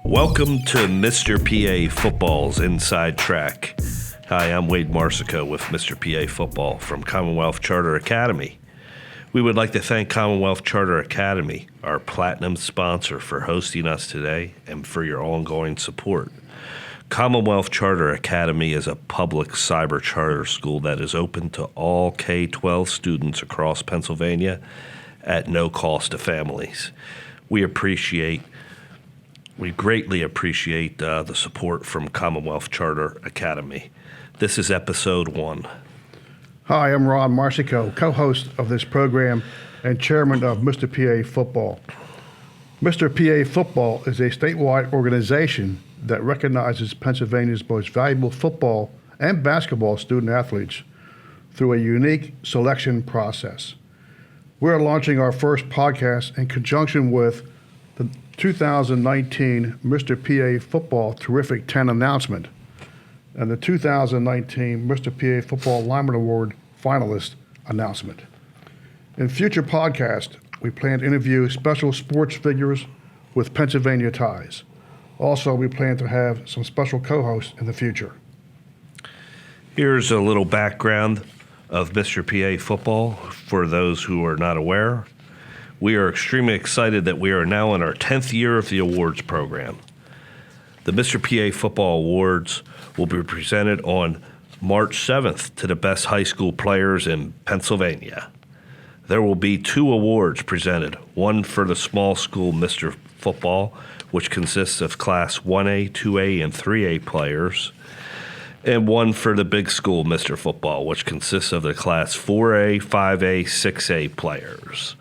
Welcome to Mr. PA Football's Inside Track. Hi, I'm Wade Marsico with Mr. PA Football from Commonwealth Charter Academy. We would like to thank Commonwealth Charter Academy, our platinum sponsor, for hosting us today and for your ongoing support. Commonwealth Charter Academy is a public cyber charter school that is open to all K-12 students across Pennsylvania at no cost to families. We greatly appreciate the support from Commonwealth Charter Academy. This is episode 1. Hi, I'm Ron Marsico, co-host of this program and chairman of Mr. PA Football. Mr. PA Football is a statewide organization that recognizes Pennsylvania's most valuable football and basketball student athletes through a unique selection process. We're launching our first podcast in conjunction with the 2019 Mr. PA Football Terrific 10 announcement and the 2019 Mr. PA Football Lineman Award finalist announcement. In future podcasts, we plan to interview special sports figures with Pennsylvania ties. Also, we plan to have some special co-hosts in the future. Here's a little background of Mr. PA Football for those who are not aware. We are extremely excited that we are now in our 10th year of the awards program. The Mr. PA Football Awards will be presented on March 7th to the best high school players in Pennsylvania. There will be 2 awards presented, one for the small school Mr. Football, which consists of Class 1A, 2A, and 3A players, and one for the big school Mr. Football, which consists of the Class 4A, 5A, 6A players.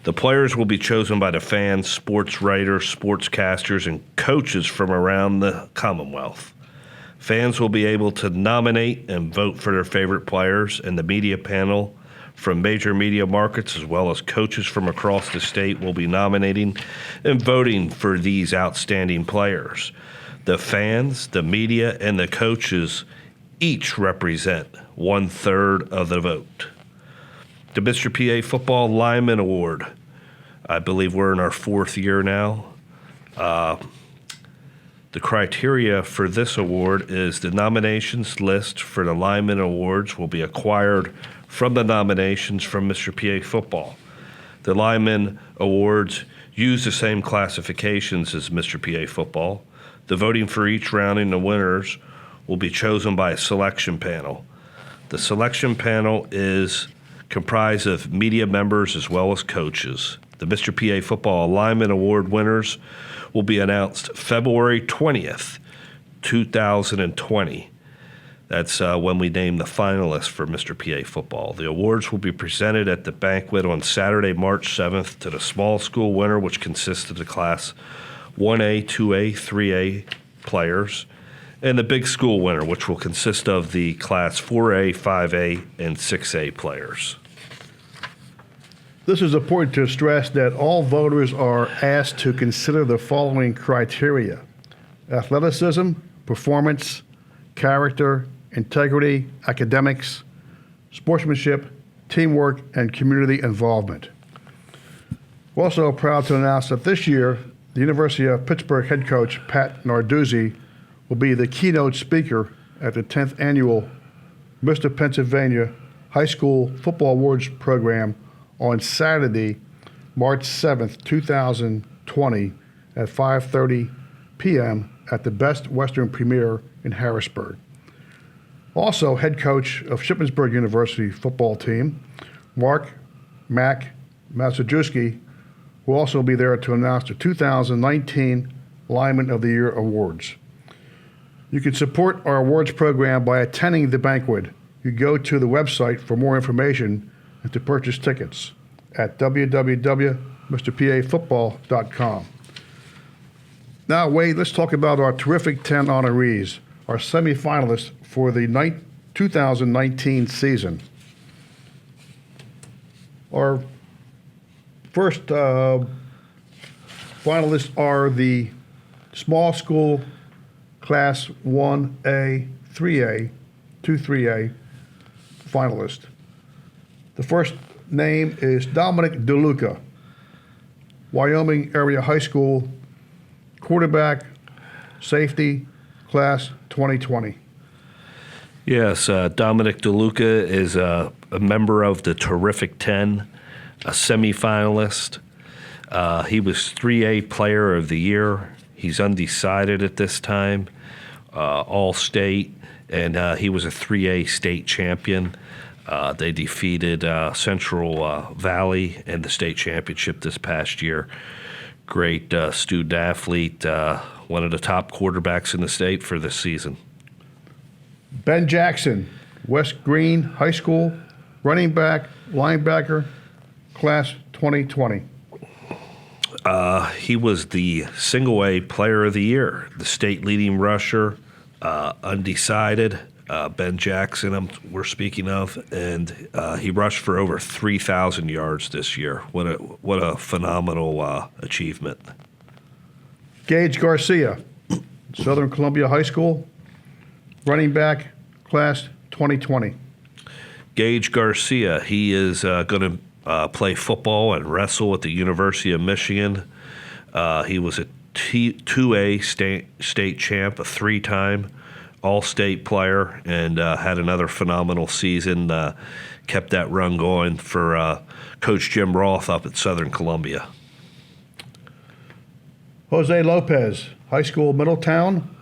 The players will be chosen by the fans, sports writers, sportscasters, and coaches from around the Commonwealth. Fans will be able to nominate and vote for their favorite players, and the media panel from major media markets as well as coaches from across the state will be nominating and voting for these outstanding players. The fans, the media, and the coaches each represent 1/3 of the vote. The Mr. PA Football Lineman Award, I believe we're in our 4th year now. The criteria for this award is the nominations list for the Lineman Awards will be acquired from the nominations from Mr. PA Football. The Lineman Awards use the same classifications as Mr. PA Football. The voting for each round and the winners will be chosen by a selection panel. The selection panel is comprised of media members as well as coaches. The Mr. PA Football Lineman Award winners will be announced February 20th, 2020. That's when we name the finalists for Mr. PA Football. The awards will be presented at the banquet on Saturday, March 7th to the small school winner, which consists of the Class 1A, 2A, 3A players, and the big school winner, which will consist of the Class 4A, 5A, and 6A players. This is important to stress that all voters are asked to consider the following criteria: athleticism, performance, character, integrity, academics, sportsmanship, teamwork, and community involvement. We're also proud to announce that this year, the University of Pittsburgh head coach Pat Narduzzi will be the keynote speaker at the 10th annual Mr. Pennsylvania High School Football Awards program on Saturday, March 7th, 2020 at 5:30 p.m. at the Best Western Premier in Harrisburg. Also, head coach of Shippensburg University football team, Mark Masajewski, will also be there to announce the 2019 Lineman of the Year Awards. You can support our awards program by attending the banquet. You go to the website for more information and to purchase tickets at www.mrpafootball.com. Now, Wade, let's talk about our terrific 10 honorees, our semifinalists for the 2019 season. Our first finalists are the small school Class 1A, 3A, 2-3A finalist. The first name is Dominic DeLuca, Wyoming Area High School quarterback, safety, class 2020. Yes, Dominic DeLuca is a member of the Terrific 10, a semifinalist. He was 3A Player of the Year. He's undecided at this time, All-State, and he was a 3A state champion. They defeated Central Valley in the state championship this past year. Great student athlete, one of the top quarterbacks in the state for this season. Ben Jackson, West Green High School, running back, linebacker, class 2020. He was the single A Player of the Year, the state leading rusher, undecided. Ben Jackson, we're speaking of, and he rushed for over 3,000 yards this year. What a phenomenal achievement. Gage Garcia, Southern Columbia High School, running back, class 2020. Gage Garcia, he is going to play football and wrestle at the University of Michigan. He was a 2A state champ, a 3-time all-state player, and had another phenomenal season. Kept that run going for Coach Jim Roth up at Southern Columbia. Jose Lopez, High School, Middletown,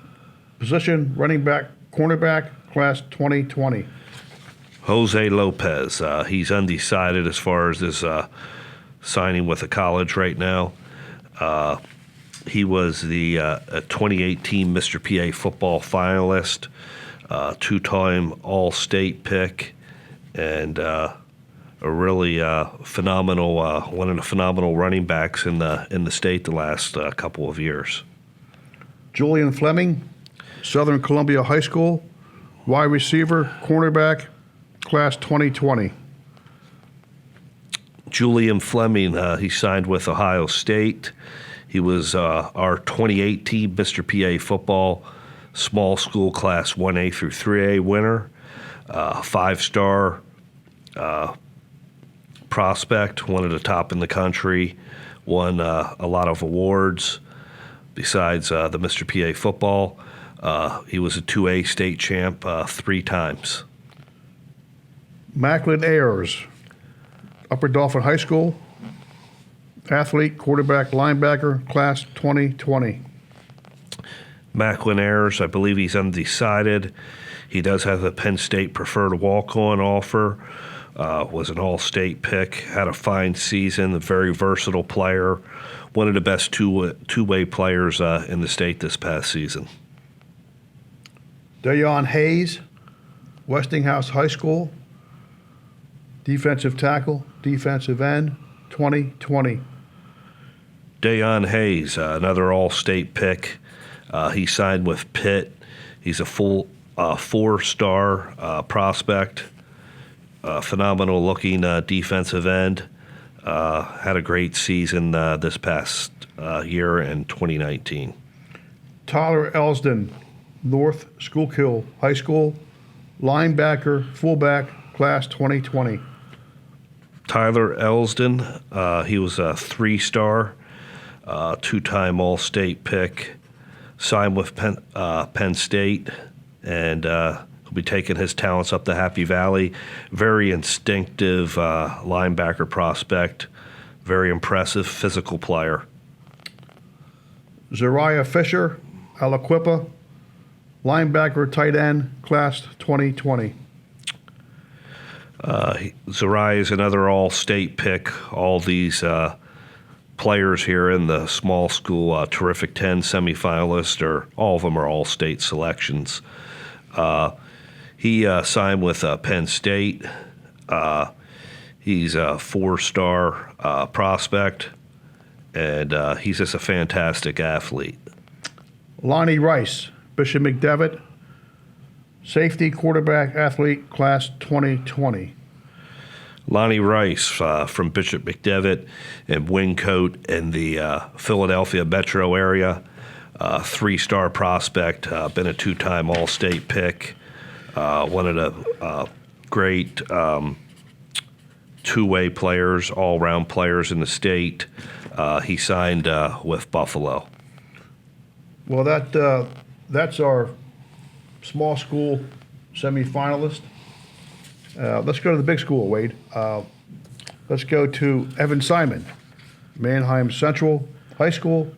position, running back, cornerback, class 2020. Jose Lopez, he's undecided as far as his signing with a college right now. He was the 2018 Mr. PA football finalist, 2-time All-State pick, and a really phenomenal, one of the phenomenal running backs in the state the last couple of years. Julian Fleming, Southern Columbia High School, wide receiver, cornerback, class 2020. Julian Fleming, he signed with Ohio State. He was our 2018 Mr. PA football small school class 1A through 3A winner, 5-star prospect, one of the top in the country, won a lot of awards besides the Mr. PA football. He was a 2A state champ 3 times. Macklin Ayers, Upper Dauphin High School, athlete, quarterback, linebacker, class 2020. Macklin Ayers, I believe he's undecided. He does have a Penn State preferred walk-on offer. Was an all-state pick, had a fine season, a very versatile player, one of the best two-way players in the state this past season. Dayon Hayes, Westinghouse High School, defensive tackle, defensive end, 2020. Dayon Hayes, another all-state pick. He signed with Pitt. He's a full 4-star prospect, phenomenal-looking defensive end. Had a great season this past year in 2019. Tyler Elsden, North Schuylkill High School, linebacker, fullback, class 2020. Tyler Elsden, he was a 3-star, 2-time All-State pick, signed with Penn State, and he'll be taking his talents up the Happy Valley. Very instinctive linebacker prospect, very impressive physical player. Zariah Fisher, Aliquippa, linebacker, tight end, class 2020. Zariah is another all-state pick. All these players here in the small school Terrific 10 semifinalists, all of them are all-state selections. He signed with Penn State. He's a 4-star prospect, and he's just a fantastic athlete. Lonnie Rice, Bishop McDevitt, safety, quarterback, athlete, class 2020. Lonnie Rice from Bishop McDevitt and Wingcote in the Philadelphia metro area. 3-star prospect, been a 2-time All-State pick. One of the great two-way players, all-round players in the state. He signed with Buffalo. Well, that's our small school semifinalist. Let's go to the big school, Wade. Let's go to Evan Simon, Mannheim Central High School,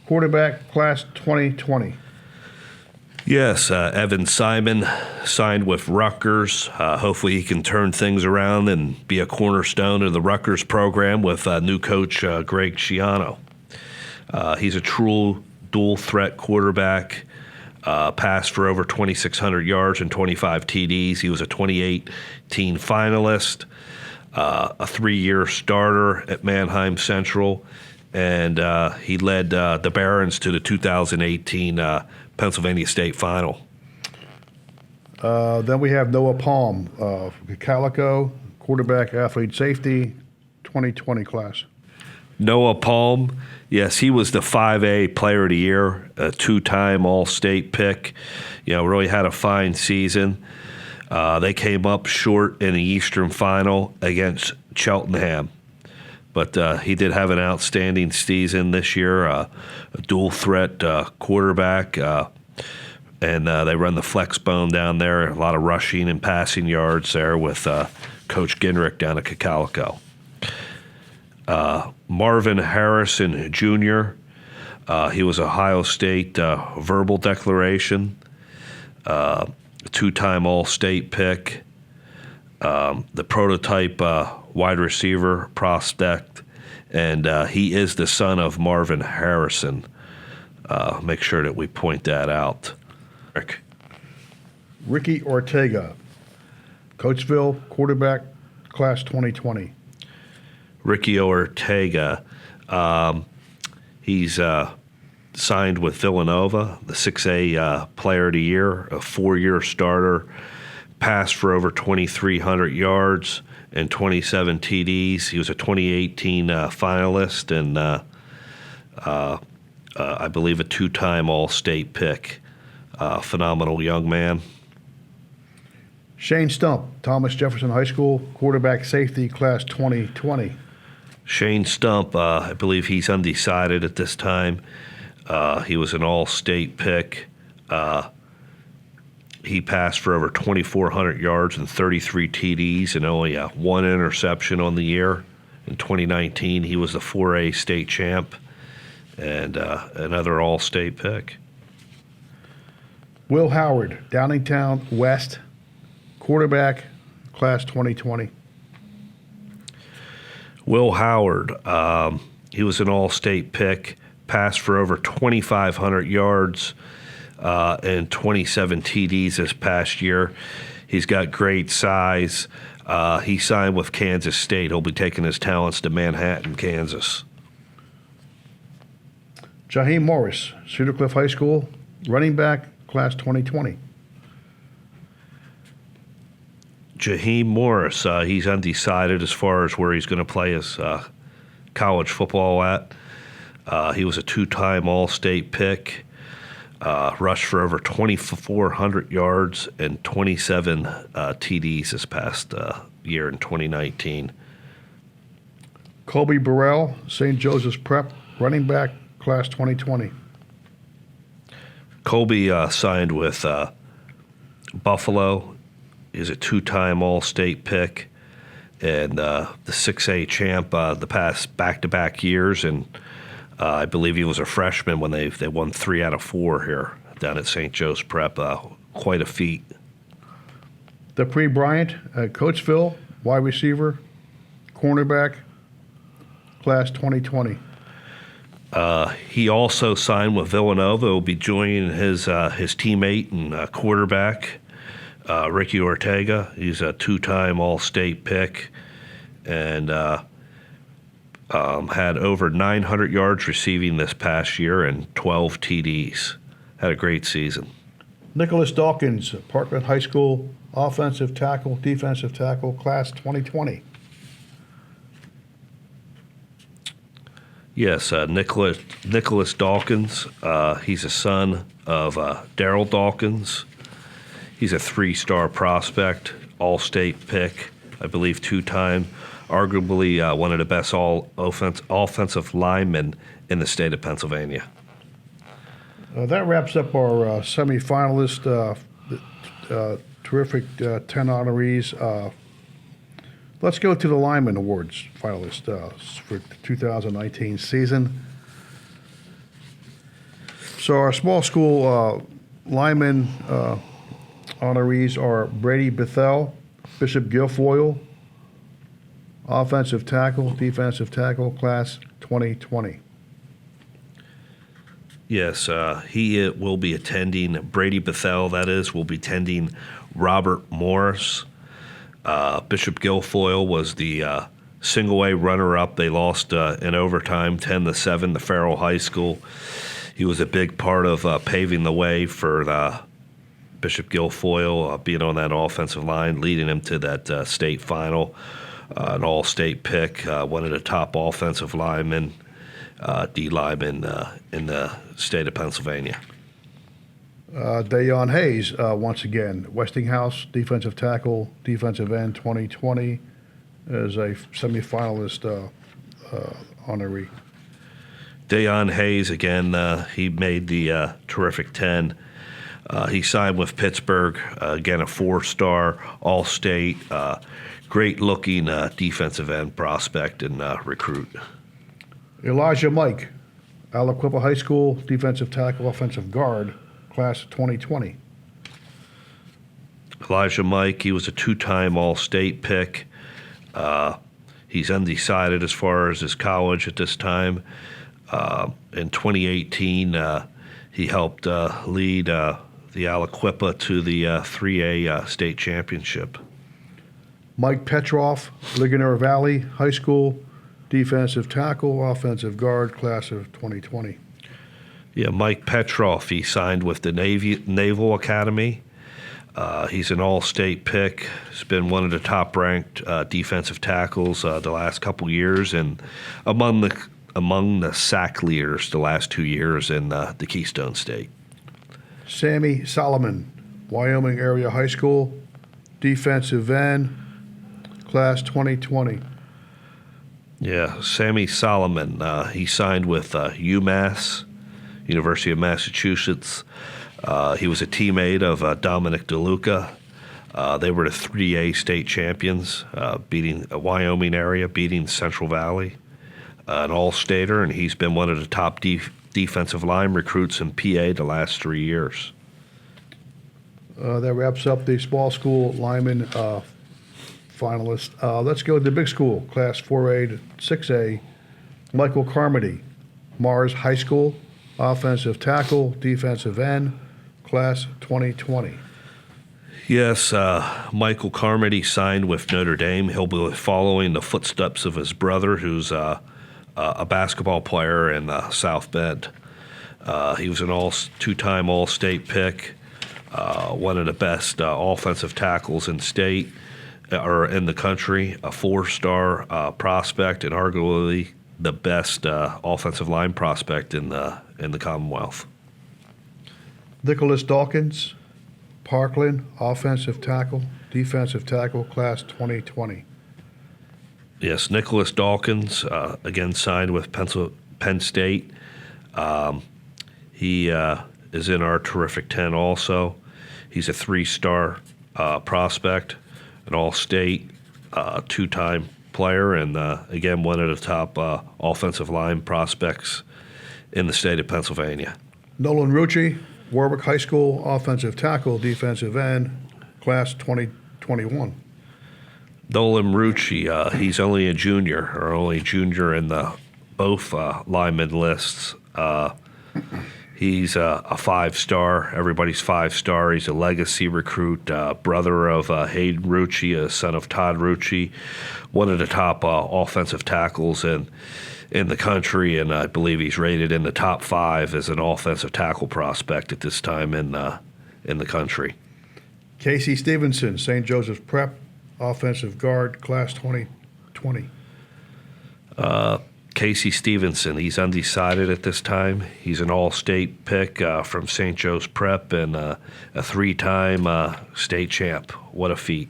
quarterback, class 2020. Yes, Evan Simon signed with Rutgers. Hopefully he can turn things around and be a cornerstone of the Rutgers program with new coach Greg Schiano. He's a true dual-threat quarterback, passed for over 2,600 yards and 25 TDs. He was a 2018 finalist, a 3-year starter at Mannheim Central, and he led the Barons to the 2018 Pennsylvania State Final. Then we have Noah Palm, Calico, quarterback, athlete, safety, 2020 class. Noah Palm, yes, he was the 5A Player of the Year, a 2-time All-State pick. Really had a fine season. They came up short in the Eastern Final against Cheltenham. But he did have an outstanding season this year, a dual-threat quarterback, and they run the flex bone down there, a lot of rushing and passing yards there with Coach Ginrich down at Calico. Marvin Harrison Jr., he was Ohio State verbal declaration, 2-time All-State pick, the prototype wide receiver prospect, and he is the son of Marvin Harrison. Make sure that we point that out. Ricky Ortega, Coatesville, quarterback, class 2020. Ricky Ortega, he's signed with Villanova, the 6A Player of the Year, a 4-year starter, passed for over 2,300 yards and 27 TDs. He was a 2018 finalist and I believe a 2-time All-State pick. Phenomenal young man. Shane Stump, Thomas Jefferson High School, quarterback, safety, class 2020. Shane Stump, I believe he's undecided at this time. He was an All-State pick. He passed for over 2,400 yards and 33 TDs and only 1 interception on the year. In 2019, he was the 4A state champ and another All-State pick. Will Howard, Downingtown West, quarterback, class 2020. Will Howard, he was an All-State pick, passed for over 2,500 yards and 27 TDs this past year. He's got great size. He signed with Kansas State. He'll be taking his talents to Manhattan, Kansas. Jaheim Morris, Cedar Cliff High School, running back, class 2020. Jaheim Morris, he's undecided as far as where he's going to play his college football at. He was a 2-time All-State pick, rushed for over 2,400 yards and 27 TDs this past year in 2019. Colby Burrell, St. Joseph's Prep, running back, class 2020. Colby signed with Buffalo. He's a 2-time All-State pick and the 6A champ the past back-to-back years. And I believe he was a freshman when they won 3 out of 4 here down at St. Joe's Prep. Quite a feat. Dupree Bryant, Coatesville, wide receiver, cornerback, class 2020. He also signed with Villanova. He'll be joining his teammate and quarterback, Ricky Ortega. He's a 2-time All-State pick and had over 900 yards receiving this past year and 12 TDs. Had a great season. Nicholas Dawkins, Parkland High School, offensive tackle, defensive tackle, class 2020. Yes, Nicholas Dawkins. He's a son of Daryl Dawkins. He's a 3-star prospect, All-State pick, I believe 2-time, arguably one of the best offensive linemen in the state of Pennsylvania. That wraps up our semifinalist, terrific 10 honorees. Let's go to the Lineman Awards finalists for the 2019 season. So our small school lineman honorees are Brady Bethel, Bishop Guilfoyle, offensive tackle, defensive tackle, class 2020. Yes, he will be attending, Brady Bethel, that is, will be attending Robert Morris. Bishop Guilfoyle was the single A runner-up. They lost in overtime 10-7 to Farrell High School. He was a big part of paving the way for Bishop Guilfoyle being on that offensive line, leading him to that state final, an all-state pick, one of the top offensive linemen, D linemen in the state of Pennsylvania. Dayon Hayes, once again, Westinghouse, defensive tackle, defensive end 2020, as a semifinalist honoree. Dayon Hayes, again, he made the terrific 10. He signed with Pittsburgh, again, a 4-star, all-state, great-looking defensive end prospect and recruit. Elijah Mike, Aliquippa High School, defensive tackle, offensive guard, class of 2020. Elijah Mike, he was a 2-time all-state pick. He's undecided as far as his college at this time. In 2018, he helped lead the Aliquippa to the 3A state championship. Mike Petroff, Ligonier Valley High School, defensive tackle, offensive guard, class of 2020. Yeah, Mike Petroff, he signed with the Naval Academy. He's an all-state pick. He's been one of the top-ranked defensive tackles the last couple years, and among the sack leaders the last 2 years in the Keystone State. Sammy Solomon, Wyoming Area High School, defensive end, class 2020. Yeah, Sammy Solomon, he signed with UMass, University of Massachusetts. He was a teammate of Dominic DeLuca. They were the 3A state champions, beating Wyoming area, beating Central Valley, an all-stater, and he's been one of the top defensive line recruits in PA the last 3 years. That wraps up the small school lineman finalists. Let's go to the big school, class 4A to 6A. Michael Carmody, Mars High School, offensive tackle, defensive end, class 2020. Yes, Michael Carmody signed with Notre Dame. He'll be following the footsteps of his brother, who's a basketball player in South Bend. He was an 2-time all-state pick, one of the best offensive tackles in state or in the country, a 4-star prospect, and arguably the best offensive line prospect in the Commonwealth. Nicholas Dawkins, Parkland, offensive tackle, defensive tackle, class 2020. Yes, Nicholas Dawkins, again signed with Penn State. He is in our terrific 10 also. He's a 3-star prospect, an all-state, 2-time player, and again, one of the top offensive line prospects in the state of Pennsylvania. Nolan Rucci, Warwick High School, offensive tackle, defensive end, class 2021. Nolan Rucci, he's only a junior, in the both lineman lists. He's a 5-star, everybody's 5-star. He's a legacy recruit, brother of Hayden Rucci, a son of Todd Rucci, one of the top offensive tackles in the country, and I believe he's rated in the top 5 as an offensive tackle prospect at this time in the country. Casey Stevenson, St. Joseph's Prep, offensive guard, class 2020. Casey Stevenson, he's undecided at this time. He's an all-state pick from St. Joe's Prep and a 3-time state champ. What a feat.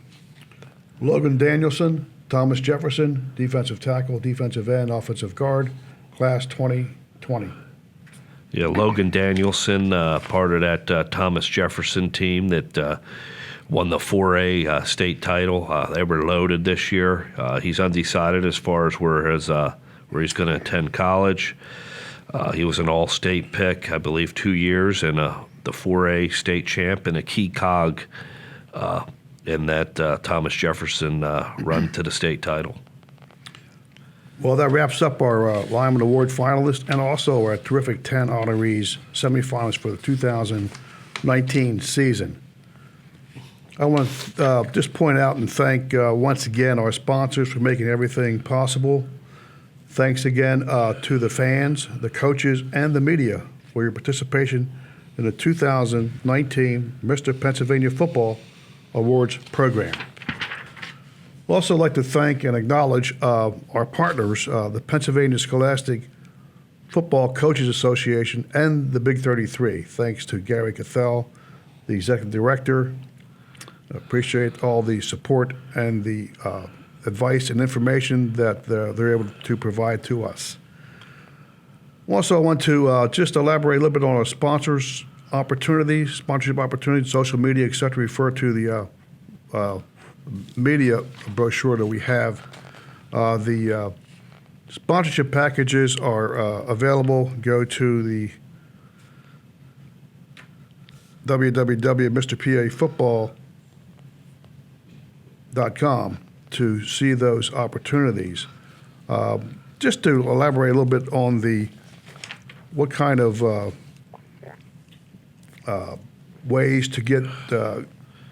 Logan Danielson, Thomas Jefferson, defensive tackle, defensive end, offensive guard, class 2020. Yeah, Logan Danielson, part of that Thomas Jefferson team that won the 4A state title. They were loaded this year. He's undecided as far as where he's going to attend college. He was an all-state pick, I believe, 2 years, and the 4A state champ and a key cog in that Thomas Jefferson run to the state title. Well, that wraps up our Lineman Award finalists and also our terrific 10 honorees semifinalists for the 2019 season. I want to just point out and thank once again our sponsors for making everything possible. Thanks again to the fans, the coaches, and the media for your participation in the 2019 Mr. Pennsylvania Football Awards program. I'd also like to thank and acknowledge our partners, the Pennsylvania Scholastic Football Coaches Association and the Big 33. Thanks to Gary Cathell, the executive director. Appreciate all the support and the advice and information that they're able to provide to us. Also, I want to just elaborate a little bit on our sponsors' opportunities, sponsorship opportunities, social media, et cetera. Refer to the media brochure that we have. The sponsorship packages are available. Go to the www.mrpafootball.com to see those opportunities. Just to elaborate a little bit on what kind of ways to get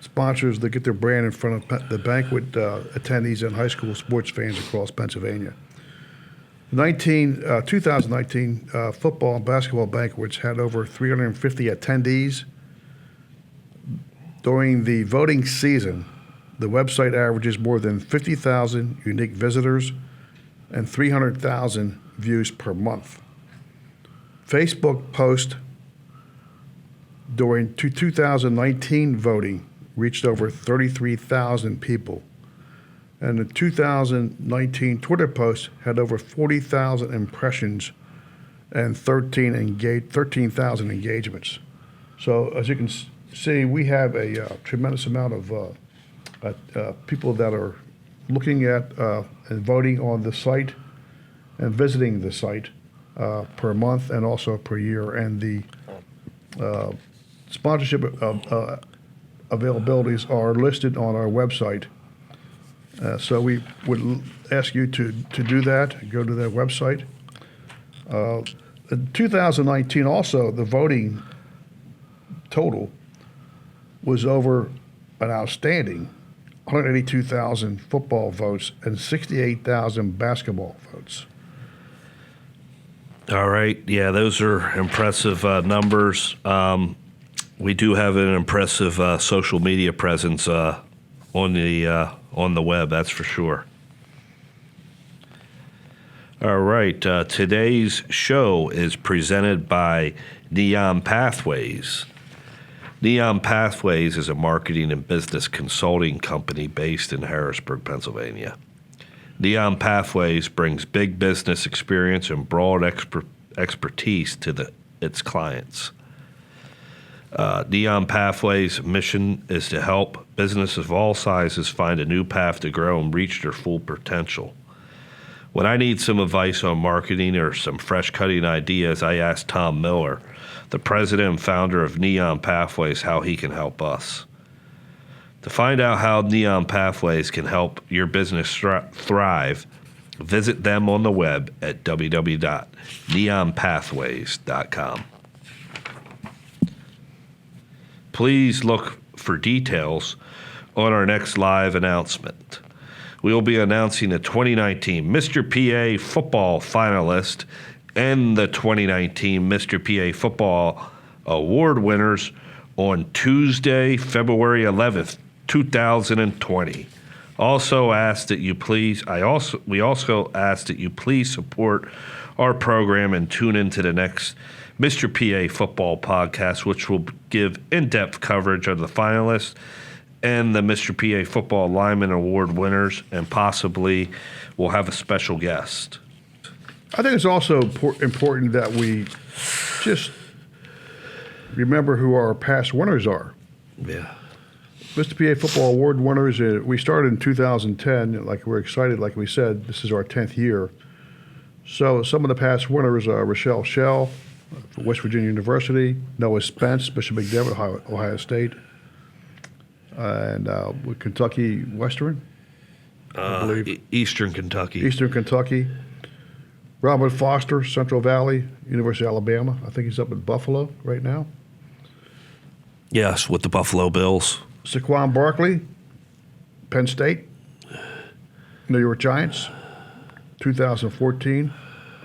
sponsors that get their brand in front of the banquet attendees and high school sports fans across Pennsylvania. 2019 football and basketball banquets had over 350 attendees. During the voting season, the website averages more than 50,000 unique visitors and 300,000 views per month. Facebook post during 2019 voting reached over 33,000 people. And the 2019 Twitter post had over 40,000 impressions and 13,000 engagements. So as you can see, we have a tremendous amount of people that are looking at and voting on the site and visiting the site per month and also per year. And the sponsorship availabilities are listed on our website. So we would ask you to do that, go to their website. In 2019 also, the voting total was over an outstanding 182,000 football votes and 68,000 basketball votes. All right. Yeah, those are impressive numbers. We do have an impressive social media presence on the web, that's for sure. All right. Today's show is presented by Neon Pathways. Neon Pathways is a marketing and business consulting company based in Harrisburg, Pennsylvania. Neon Pathways brings big business experience and broad expertise to its clients. Neon Pathways' mission is to help businesses of all sizes find a new path to grow and reach their full potential. When I need some advice on marketing or some fresh cutting ideas, I ask Tom Miller, the president and founder of Neon Pathways, how he can help us. To find out how Neon Pathways can help your business thrive, visit them on the web at www.neonpathways.com. Please look for details on our next live announcement. We will be announcing the 2019 Mr. PA Football Finalist and the 2019 Mr. PA Football Award winners on Tuesday, February 11th, 2020. We also ask that you please support our program and tune into the next Mr. PA Football podcast, which will give in-depth coverage of the finalists and the Mr. PA Football Lineman Award winners, and possibly we'll have a special guest. I think it's also important that we just remember who our past winners are. Yeah. Mr. PA Football Award winners, we started in 2010. Like, we're excited, like we said, this is our 10th year. So some of the past winners are Rochelle Shell, West Virginia University, Noah Spence, Bishop McDevitt, Ohio State, and with Kentucky Western, I believe. Eastern Kentucky. Eastern Kentucky. Robert Foster, Central Valley, University of Alabama. I think he's up at Buffalo right now. Yes, with the Buffalo Bills. Saquon Barkley, Penn State, New York Giants, 2014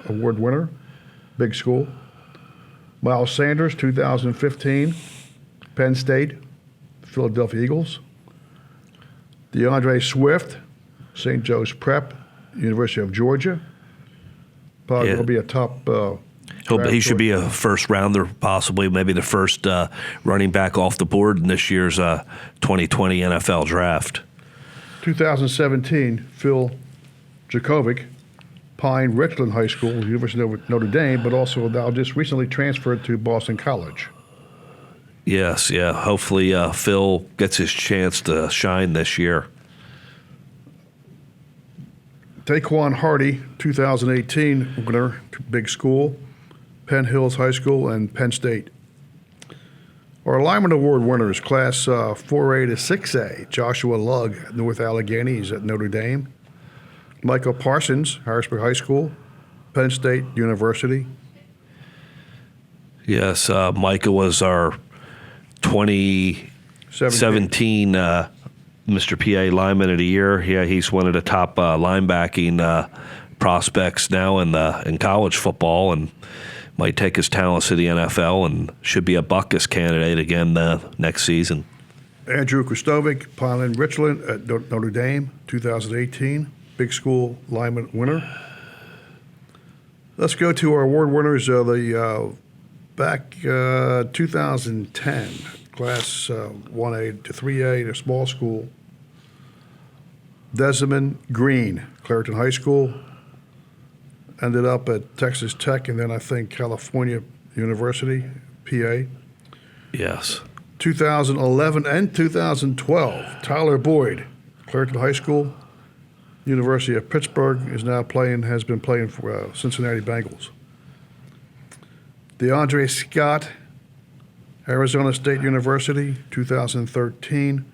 award winner, big school. Miles Sanders, 2015, Penn State, Philadelphia Eagles. DeAndre Swift, St. Joe's Prep, University of Georgia. Probably will be a top. He should be a first rounder, possibly maybe the first running back off the board in this year's 2020 NFL draft. 2017, Phil Jakovic, Pine Richland High School, University of Notre Dame, but also now just recently transferred to Boston College. Yes, yeah. Hopefully Phil gets his chance to shine this year. Taquan Hardy, 2018 winner, big school, Penn Hills High School and Penn State. Our Lineman Award winners, Class 4A to 6A, Joshua Lugg, North Alleghenies at Notre Dame. Michael Parsons, Harrisburg High School, Penn State University. Yes, Micah was our 2017 Mr. PA Lineman of the Year. Yeah, he's one of the top linebacking prospects now in college football, and might take his talents to the NFL and should be a Buckus candidate again next season. Andrew Kristovic, Pine Richland at Notre Dame, 2018, big school lineman winner. Let's go to our award winners. Back 2010, Class 1A to 3A, a small school. Desmond Green, Clareton High School, ended up at Texas Tech and then I think California University, PA. Yes. 2011 and 2012, Tyler Boyd, Clareton High School, University of Pittsburgh, has been playing for Cincinnati Bengals. DeAndre Scott, Arizona State University, 2013.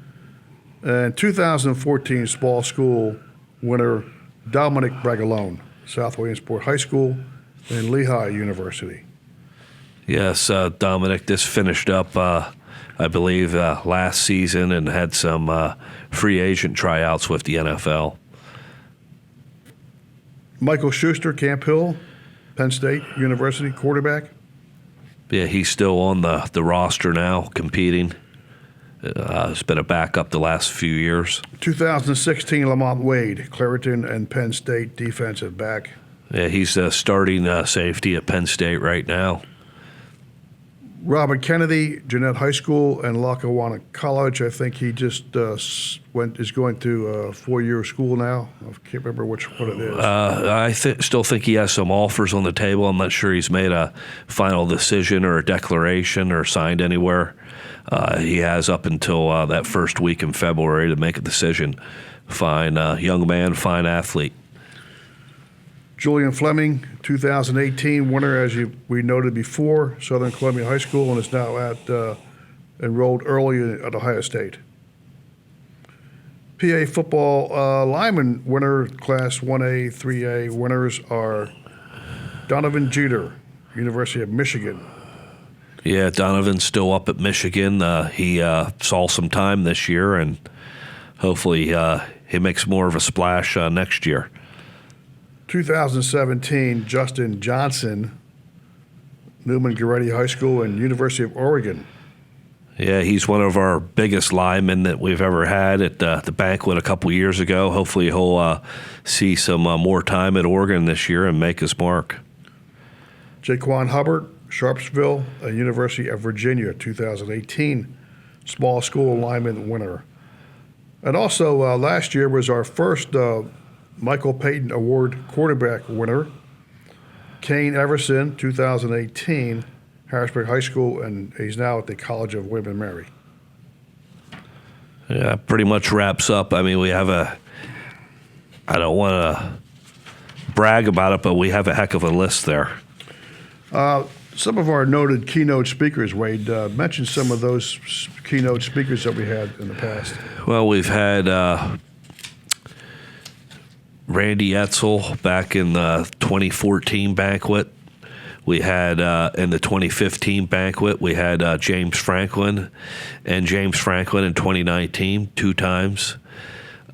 And 2014 small school winner, Dominic Bragalone, South Williamsport High School and Lehigh University. Yes, Dominic just finished up, I believe, last season and had some free agent tryouts with the NFL. Michael Schuster, Camp Hill, Penn State University, quarterback. Yeah, he's still on the roster now, competing. He's been a backup the last few years. 2016, Lamont Wade, Clareton and Penn State defensive back. Yeah, he's starting safety at Penn State right now. Robert Kennedy, Jeanette High School and Lackawanna College. I think he just is going to a 4-year school now. I can't remember what it is. I still think he has some offers on the table. I'm not sure he's made a final decision or a declaration or signed anywhere. He has up until that first week in February to make a decision. Fine young man, fine athlete. Julian Fleming, 2018 winner, as we noted before, Southern Columbia High School, and is now enrolled early at Ohio State. PA football lineman winner, Class 1A, 3A winners are Donovan Jeter, University of Michigan. Yeah, Donovan's still up at Michigan. He saw some time this year, and hopefully he makes more of a splash next year. 2017, Justin Johnson, Newman Goretti High School and University of Oregon. Yeah, he's one of our biggest linemen that we've ever had at the banquet a couple years ago. Hopefully he'll see some more time at Oregon this year and make his mark. Jaquan Hubbard, Sharpsville, University of Virginia, 2018, small school lineman winner. And also last year was our first Michael Payton Award quarterback winner. Kane Everson, 2018, Harrisburg High School, and he's now at the College of William and Mary. Yeah, pretty much wraps up. I mean, we have I don't want to brag about it, but we have a heck of a list there. Some of our noted keynote speakers, Wade, mentioned some of those keynote speakers that we had in the past. Well, we've had Randy Etzel back in the 2014 banquet. We had in the 2015 banquet, we had James Franklin in 2019 2 times.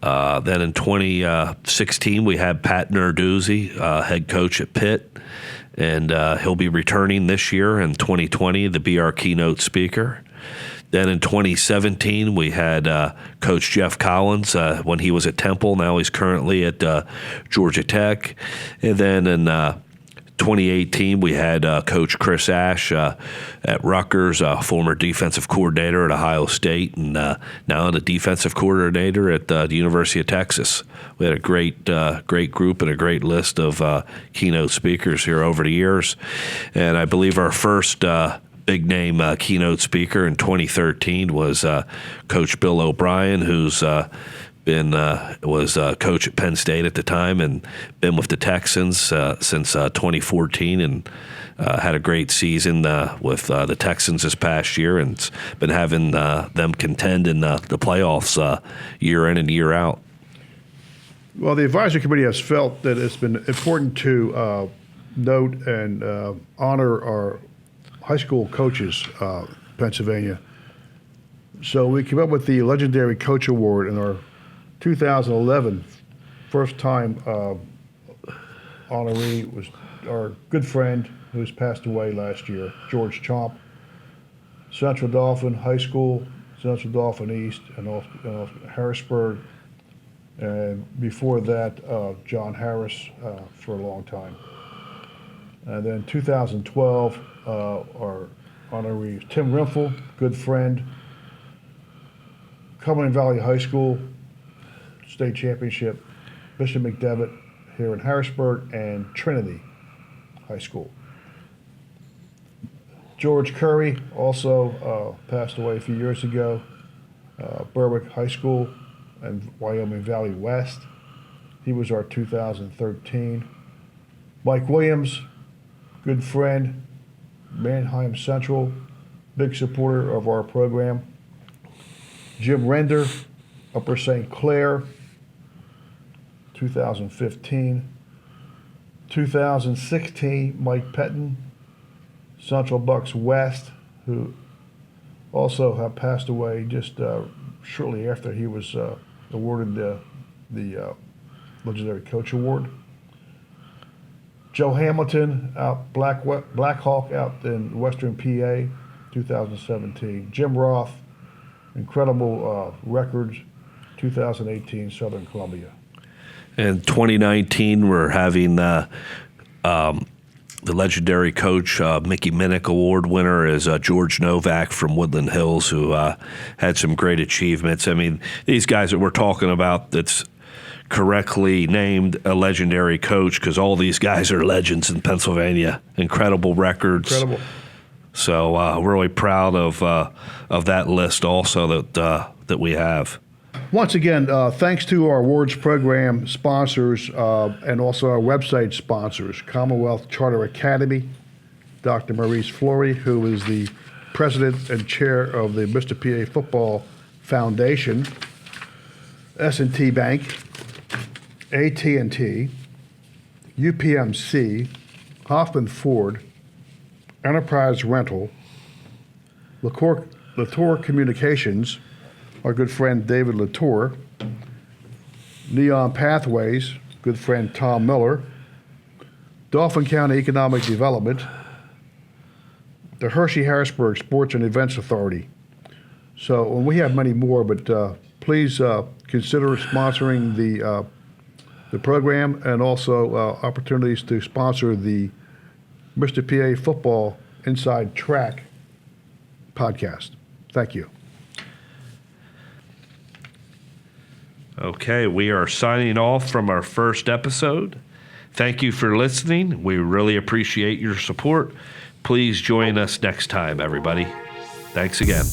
Then in 2016, we had Pat Narduzzi, head coach at Pitt, and he'll be returning this year in 2020 to be our keynote speaker. Then in 2017, we had Coach Jeff Collins when he was at Temple. Now he's currently at Georgia Tech. And then in 2018, we had Coach Chris Ash at Rutgers, former defensive coordinator at Ohio State, and now the defensive coordinator at the University of Texas. We had a great group and a great list of keynote speakers here over the years. And I believe our first big name keynote speaker in 2013 was Coach Bill O'Brien, who's was coach at Penn State at the time and been with the Texans since 2014 and had a great season with the Texans this past year and been having them contend in the playoffs year in and year out. Well, the advisory committee has felt that it's been important to note and honor our high school coaches, Pennsylvania. So we came up with the Legendary Coach Award in our 2011 first time honoree was our good friend who's passed away last year, George Chomp, Central Dauphin High School, Central Dauphin East, and also Harrisburg. And before that, John Harris for a long time. And then 2012, our honoree is Tim Rimfel, good friend, Cumberland Valley High School, state championship, Bishop McDevitt here in Harrisburg, and Trinity High School. George Curry also passed away a few years ago, Berwick High School and Wyoming Valley West. He was our 2013. Mike Williams, good friend, Manheim Central, big supporter of our program. Jim Render, Upper St. Clair, 2015. 2016, Mike Pettin, Central Bucks West, who also have passed away just shortly after he was awarded the Legendary Coach Award. Joe Hamilton, out Blackhawk out in Western PA, 2017. Jim Roth, incredible records, 2018 Southern Columbia. In 2019, we're having the legendary coach Mickey Minnick Award winner is George Novak from Woodland Hills, who had some great achievements. I mean, these guys that we're talking about, that's correctly named a legendary coach because all these guys are legends in Pennsylvania. Incredible records. Incredible. So we're really proud of that list also that we have. Once again, thanks to our awards program sponsors and also our website sponsors, Commonwealth Charter Academy, Dr. Maurice Flory, who is the president and chair of the Mr. PA Football Foundation, S&T Bank, AT&T, UPMC, Hoffman Ford, Enterprise Rental, Latour Communications, our good friend David Latour, Neon Pathways, good friend Tom Miller, Dauphin County Economic Development, the Hershey-Harrisburg Sports and Events Authority. So, and we have many more, but please consider sponsoring the program and also opportunities to sponsor the Mr. PA Football Inside Track podcast. Thank you. Okay, we are signing off from our first episode. Thank you for listening. We really appreciate your support. Please join us next time, everybody. Thanks again.